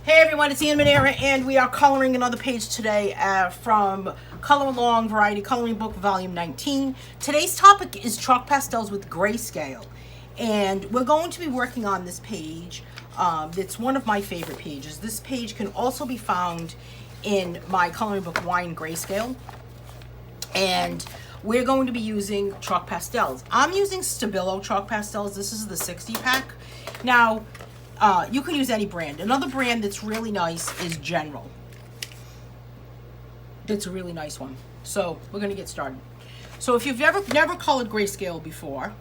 Hey everyone, it's Anne Manera, and we are coloring another page today from Color Along Variety Coloring Book, Volume 19. Today's topic is chalk pastels with grayscale, and we're going to be working on this page. It's one of my favorite pages. This page can also be found in my coloring book, Wine Grayscale, and we're going to be using chalk pastels. I'm using Stabilo Chalk Pastels. This is the 60 pack. Now, you can use any brand. Another brand that's really nice is General. It's a really nice one. So we're going to get started. So if you've never colored grayscale before,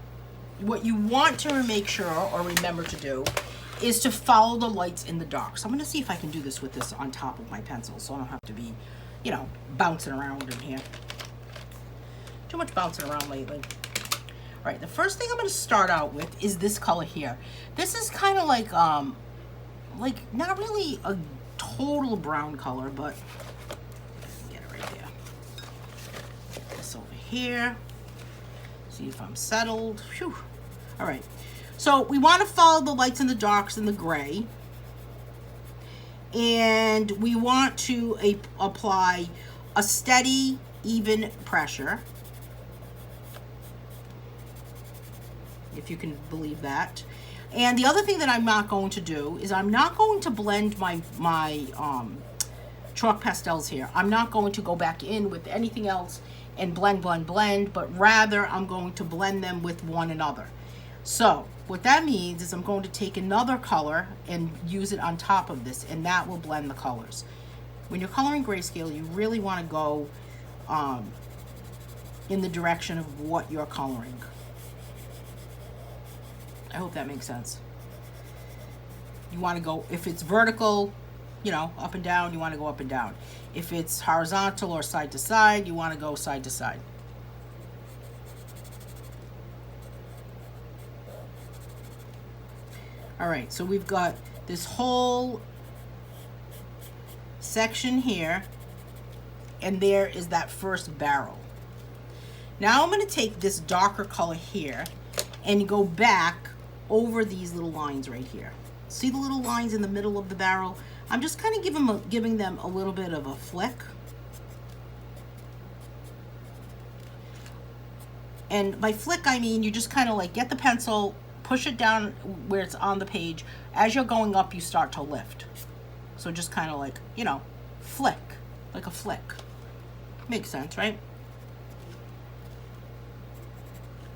what you want to make sure or remember to do is to follow the lights in the dark. So I'm going to see if I can do this with this on top of my pencil so I don't have to be, bouncing around in here. Too much bouncing around lately. All right, the first thing I'm going to start out with is this color here. This is kind of like not really a total brown color, but get it right there. Get this over here. See if I'm settled. Whew. All right, so we want to follow the lights and the darks and the gray, and we want to apply a steady, even pressure, if you can believe that. And the other thing that I'm not going to do is I'm not going to blend my chalk pastels here. I'm not going to go back in with anything else and blend, but rather I'm going to blend them with one another. So what that means is I'm going to take another color and use it on top of this, and that will blend the colors. When you're coloring grayscale, you really want to go in the direction of what you're coloring. I hope that makes sense. You want to go, if it's vertical, up and down, you want to go up and down. If it's horizontal or side to side, you want to go side to side. All right, so we've got this whole section here, and there is that first barrel. Now I'm going to take this darker color here and go back over these little lines right here. See the little lines in the middle of the barrel? I'm just kind of giving them a little bit of a flick. And by flick, I mean you just kind of like get the pencil, push it down where it's on the page. As you're going up, you start to lift. So just kind of like, flick, like a flick. Makes sense, right?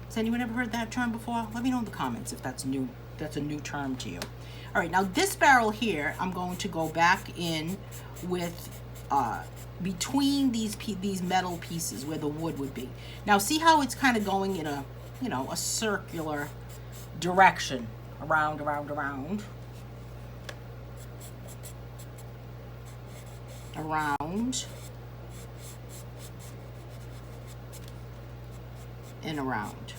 Has anyone ever heard that term before? Let me know in the comments if that's new. That's a new term to you. All right, now this barrel here, I'm going to go back in with between these metal pieces where the wood would be. Now see how it's kind of going in a a circular direction, around, around, and around.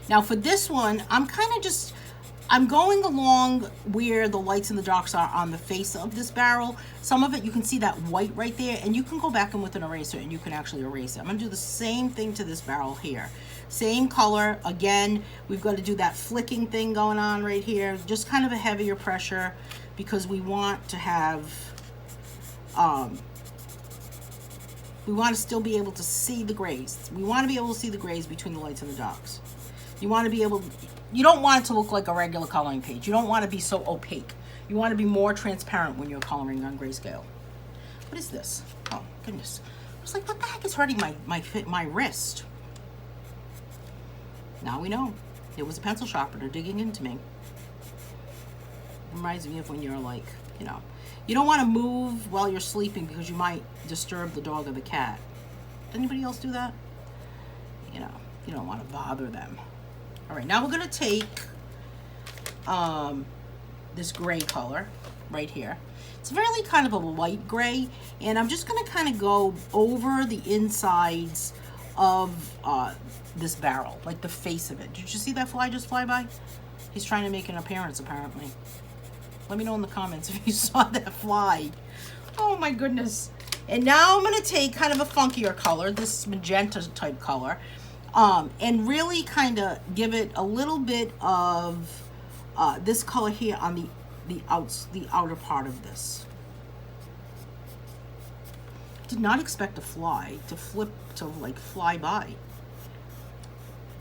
Now for this one, I'm going along where the lights and the darks are on the face of this barrel. Some of it, you can see that white right there, and you can go back in with an eraser and you can actually erase it. I'm gonna do the same thing to this barrel here. Same color. Again, we've got to do that flicking thing going on right here. Just kind of a heavier pressure because we want to have, we want to still be able to see the grays. We want to be able to see the grays between the lights and the darks. You want to be able, you don't want it to look like a regular coloring page. You don't want to be so opaque. You want to be more transparent when you're coloring on grayscale. What is this? Oh, goodness. I was like, what the heck is hurting my wrist? Now we know. It was a pencil sharpener digging into me. Reminds me of when you're like, you don't want to move while you're sleeping because you might disturb the dog or the cat. Does anybody else do that? You don't want to bother them. All right, now we're going to take this gray color right here. It's really kind of a light gray, and I'm just going to kind of go over the insides of this barrel, like the face of it. Did you see that fly just fly by? He's trying to make an appearance, apparently. Let me know in the comments if you saw that fly. Oh my goodness. And now I'm going to take kind of a funkier color, this magenta type color. And really kind of give it a little bit of this color here on the outer part of this. Did not expect a fly to like fly by.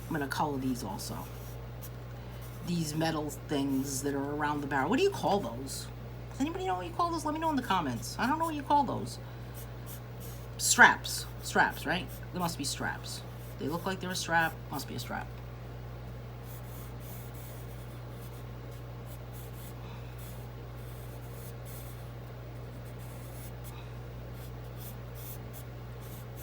I'm gonna color these also. These metal things that are around the barrel. What do you call those? Does anybody know what you call those? Let me know in the comments. I don't know what you call those. Straps. Straps, right? There must be straps. They look like they're a strap. Must be a strap.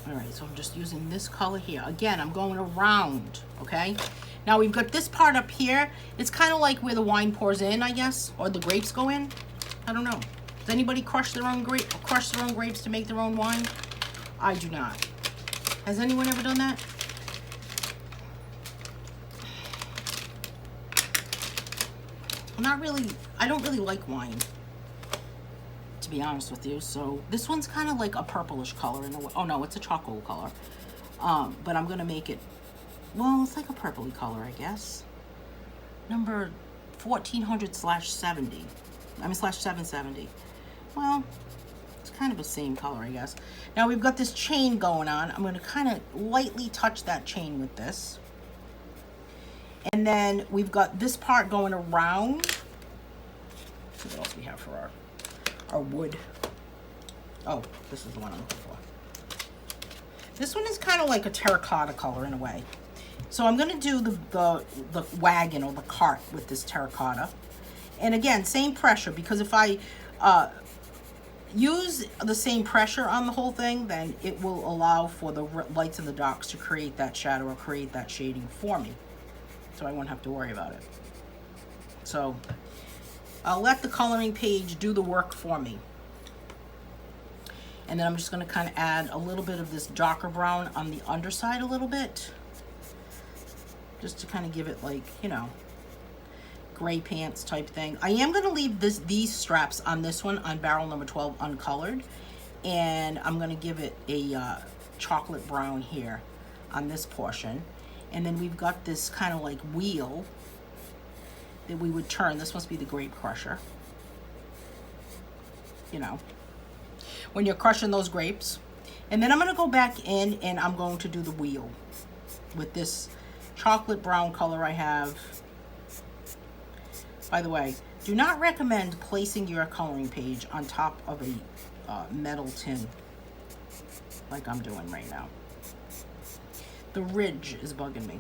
All right, so I'm just using this color here. Again, I'm going around, okay? Now we've got this part up here. It's kind of like where the wine pours in, I guess, or the grapes go in. I don't know. Does anybody crush their own grapes to make their own wine? I do not. Has anyone ever done that? I don't really like wine, to be honest with you. So this one's kind of like a purplish color in a way. Oh no, it's a charcoal color. But I'm gonna make it, well, it's like a purpley color, I guess. Number 1400/70. I mean /770. Well, it's kind of the same color, I guess. Now we've got this chain going on. I'm gonna kind of lightly touch that chain with this. And then we've got this part going around. Let's see what else we have for our wood. Oh, this is the one I'm looking for. This one is kind of like a terracotta color in a way. So I'm gonna do the wagon or the cart with this terracotta. And again, same pressure, because if I use the same pressure on the whole thing, then it will allow for the lights in the darks to create that shadow or create that shading for me. So I won't have to worry about it. So I'll let the coloring page do the work for me. And then I'm just going to kind of add a little bit of this darker brown on the underside a little bit. Just to kind of give it like, you know, gray pants type thing. I am going to leave these straps on this one, on barrel number 12, uncolored. And I'm going to give it a chocolate brown here on this portion. And then we've got this kind of like wheel that we would turn. This must be the grape crusher. You know, when you're crushing those grapes. And then I'm going to go back in and I'm going to do the wheel with this chocolate brown color I have. By the way, do not recommend placing your coloring page on top of a metal tin like I'm doing right now. The ridge is bugging me.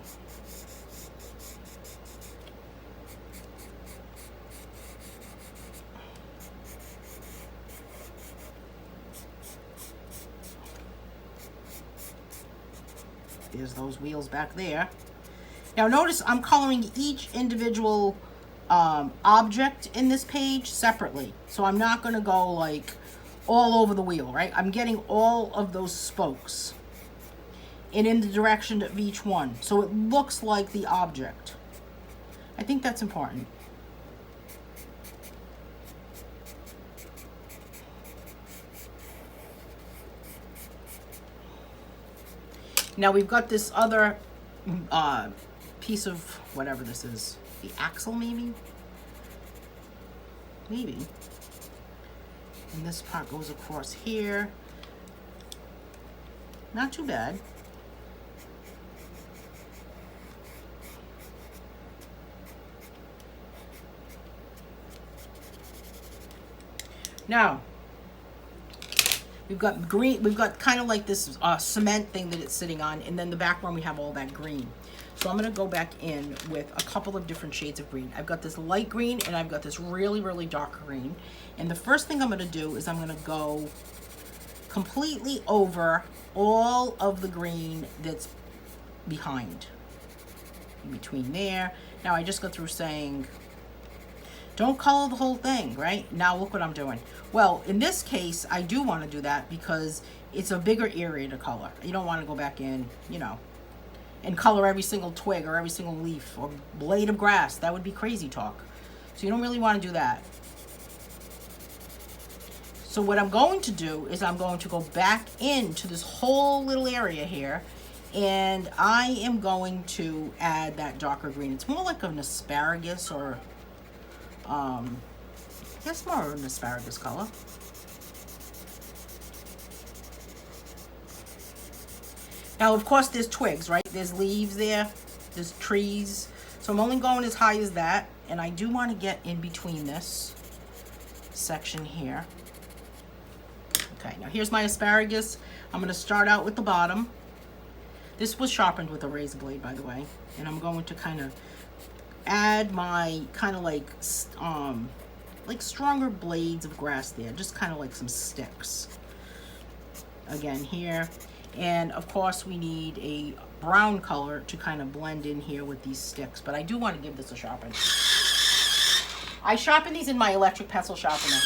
There's those wheels back there. Now notice I'm coloring each individual object in this page separately. So I'm not going to go like all over the wheel, right? I'm getting all of those spokes and in the direction of each one, so it looks like the object. I think that's important. Now we've got this other piece of whatever this is, the axle maybe? Maybe. And this part goes across here. Not too bad. Now, we've got green, we've got kind of like this cement thing that it's sitting on, and then the background we have all that green. So I'm gonna go back in with a couple of different shades of green. I've got this light green and I've got this really, really dark green. And the first thing I'm gonna do is I'm gonna go completely over all of the green that's behind, in between there. Now I just got through saying, don't color the whole thing, right? Now look what I'm doing. Well, in this case, I do want to do that because it's a bigger area to color. You don't want to go back in, you know, and color every single twig or every single leaf or blade of grass. That would be crazy talk. So you don't really want to do that. So what I'm going to do is I'm going to go back into this whole little area here And I am going to add that darker green. It's more like an asparagus, or it's more of an asparagus color. Now, of course, there's twigs, right? There's leaves there, there's trees. So I'm only going as high as that. And I do want to get in between this section here. Okay, now here's my asparagus. I'm going to start out with the bottom. This was sharpened with a razor blade, by the way. And I'm going to kind of add my kind of like stronger blades of grass there. Just kind of like some sticks. Again, here. And of course, we need a brown color to kind of blend in here with these sticks. But I do want to give this a sharpen. I sharpen these in my electric pencil sharpener.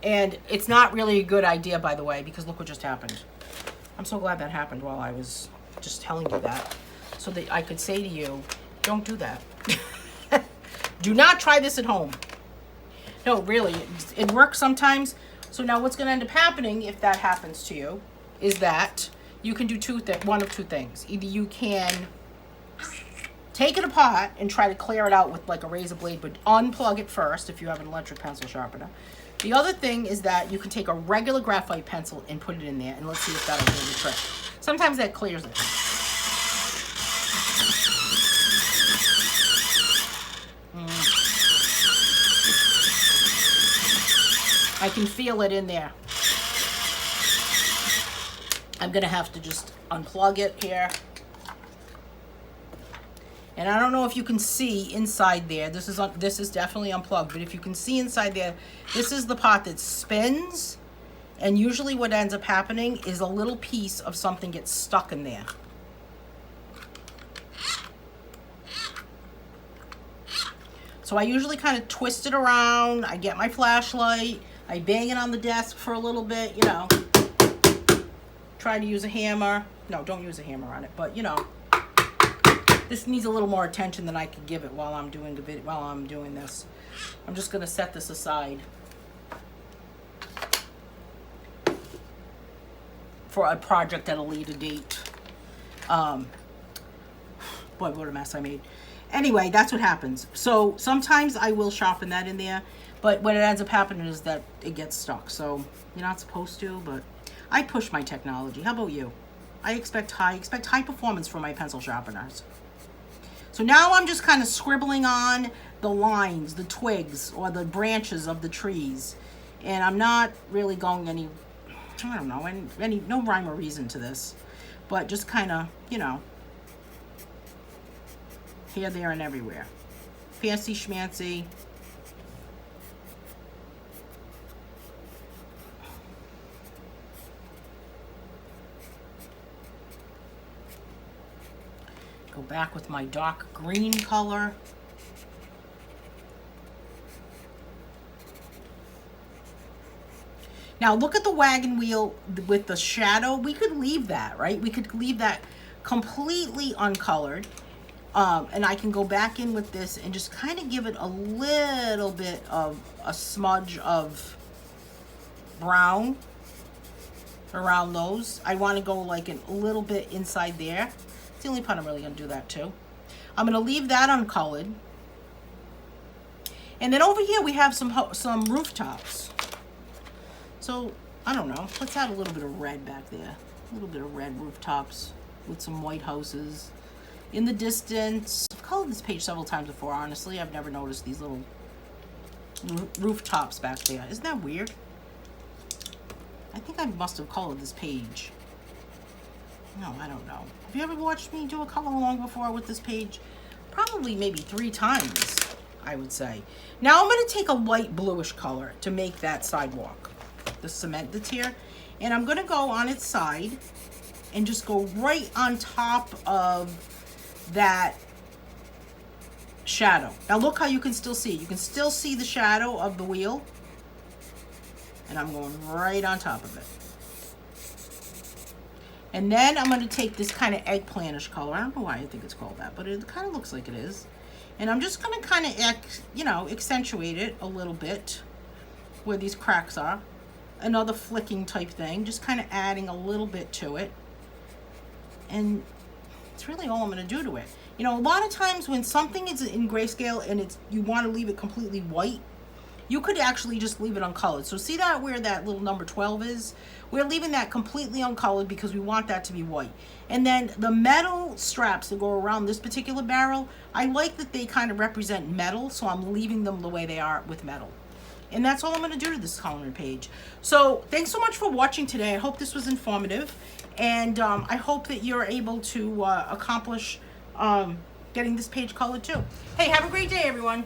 And it's not really a good idea, by the way, because look what just happened. I'm so glad that happened while I was just telling you that, so that I could say to you, don't do that. Do not try this at home. No, really, it works sometimes. So now what's going to end up happening if that happens to you is that you can do one of two things. Either you can take it apart and try to clear it out with like a razor blade, but unplug it first if you have an electric pencil sharpener. The other thing is that you can take a regular graphite pencil and put it in there, and let's see if that'll do the trick. Sometimes that clears it. I can feel it in there. I'm gonna have to just unplug it here. And I don't know if you can see inside there. This is definitely unplugged, but if you can see inside there, this is the part that spins. And usually what ends up happening is a little piece of something gets stuck in there. So I usually kind of twist it around. I get my flashlight. I bang it on the desk for a little bit, you know. Try to use a hammer. No, don't use a hammer on it, but you know. This needs a little more attention than I could give it while I'm doing this. I'm just gonna set this aside for a project at a later date. Boy, what a mess I made. Anyway, that's what happens. So sometimes I will sharpen that in there, but what it ends up happening is that it gets stuck. So you're not supposed to, but I push my technology. How about you? I expect high performance from my pencil sharpeners. So now I'm just kind of scribbling on the lines, the twigs, or the branches of the trees. And I'm not really going any no rhyme or reason to this. But just kind of, you know, here, there, and everywhere. Fancy schmancy. Go back with my dark green color. Now look at the wagon wheel with the shadow. We could leave that, right? We could leave that completely uncolored. And I can go back in with this and just kind of give it a little bit of a smudge of brown around those. I want to go like a little bit inside there. It's the only part I'm really going to do that too. I'm going to leave that uncolored. And then over here we have some rooftops. So, I don't know. Let's add a little bit of red back there. A little bit of red rooftops with some white houses. In the distance, I've colored this page several times before, honestly. I've never noticed these little rooftops back there. Isn't that weird? I think I must have colored this page. No, I don't know. Have you ever watched me do a color along before with this page? Probably maybe 3 times, I would say. Now I'm going to take a light bluish color to make that sidewalk, the cement that's here. And I'm going to go on its side and just go right on top of that shadow. Now look how you can still see. You can still see the shadow of the wheel. And I'm going right on top of it. And then I'm going to take this kind of eggplantish color. I don't know why I think it's called that, but it kind of looks like it is. And I'm just going to kind of, accentuate it a little bit where these cracks are. another flicking type thing, just kind of adding a little bit to it. And it's really all I'm going to do to it. You know, a lot of times when something is in grayscale and you want to leave it completely white, you could actually just leave it uncolored. So see that where that little number 12 is? We're leaving that completely uncolored because we want that to be white. And then the metal straps that go around this particular barrel, I like that they kind of represent metal, so I'm leaving them the way they are with metal. And that's all I'm going to do to this culinary page. So thanks so much for watching today. I hope this was informative. And I hope that you're able to accomplish getting this page colored too. Hey, have a great day, everyone.